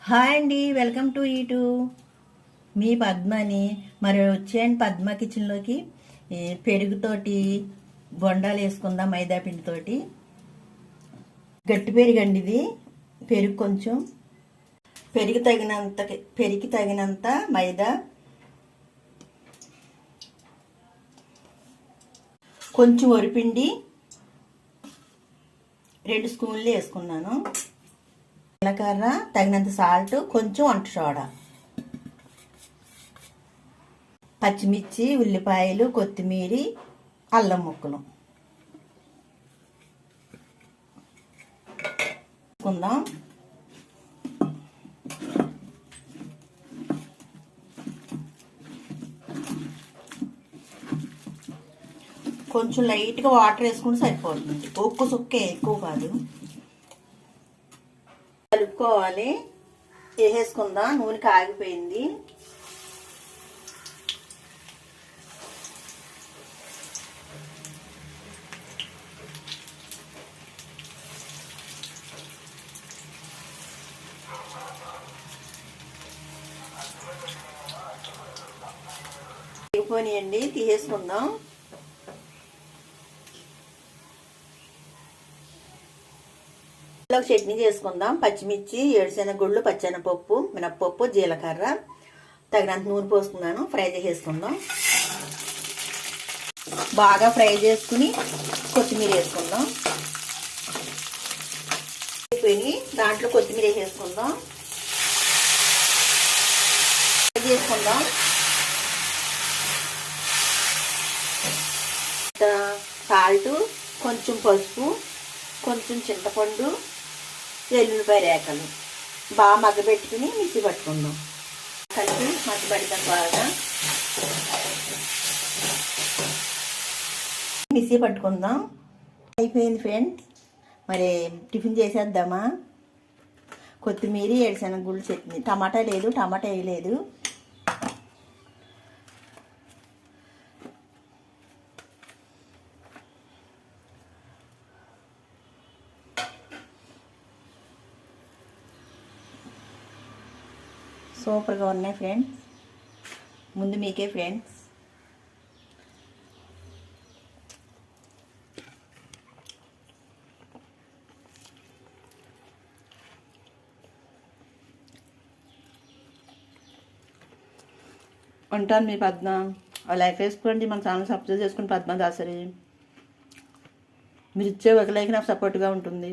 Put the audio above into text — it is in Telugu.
హాయ్ అండి, వెల్కమ్ టు ఈటు. మీ పద్మని. మరి వచ్చేయండి పద్మ కిచెన్లోకి. పెరుగుతోటి బొండాలు వేసుకుందాం. మైదా పిండితోటి గట్టి పెరుగండి ఇది. పెరుగు కొంచెం, పెరుగు తగినంత మైదా, కొంచెం వరిపిండి 2 స్పూన్లు వేసుకున్నాను. జీలకర్ర, తగినంత సాల్ట్, కొంచెం వంట సోడా, పచ్చిమిర్చి, ఉల్లిపాయలు, కొత్తిమీర, అల్లం ముక్కలు వేసుకుందాం. కొంచెం లైట్గా వాటర్ వేసుకుంటే సరిపోతుంది. ఒక్క సుక్కే, ఎక్కువ కాదు. కలుపుకోవాలి. వేసేసుకుందాం. నూనె కాగిపోయింది. వేగిపోనియండి, తీసేసుకుందాం. చట్నీ చేసుకుందాం. పచ్చిమిర్చి, ఏడుశనగగుళ్ళు, పచ్చెనపప్పు, మినప్పప్పు, జీలకర్ర, తగినంత నూనె పోసుకున్నాను. ఫ్రై చేసేసుకుందాం. బాగా ఫ్రై చేసుకుని కొత్తిమీర వేసుకుందాం. దాంట్లో కొత్తిమీర వేసేసుకుందాం. ఫ్రై చేసుకుందాం. సాల్ట్, కొంచెం పసుపు, కొంచెం చింతపండు, వెల్లుల్లిపాయ రేకలు బాగా మగ్గబెట్టుకుని మిక్సీ పట్టుకుందాం. కలిపి మగ్గబెడతాం. బాగా మిక్సీ పట్టుకుందాం. అయిపోయింది ఫ్రెండ్స్. మరి టిఫిన్ చేసేద్దామా? కొత్తిమీర, ఏడుశనగగుళ్ళు చట్నీ. టమాటా లేదు, టమాటా వేయలేదు. సూపర్గా ఉన్నాయి ఫ్రెండ్స్. ముందు మీకే ఫ్రెండ్స్. ఉంటాను మీ పద్మ. లైక్ వేసుకోండి, మన ఛానల్ సబ్స్క్రైబ్ చేసుకుని పద్మ దాసరి. మీరు ఇచ్చే ఒక లైక్ నాకు సపోర్ట్గా ఉంటుంది.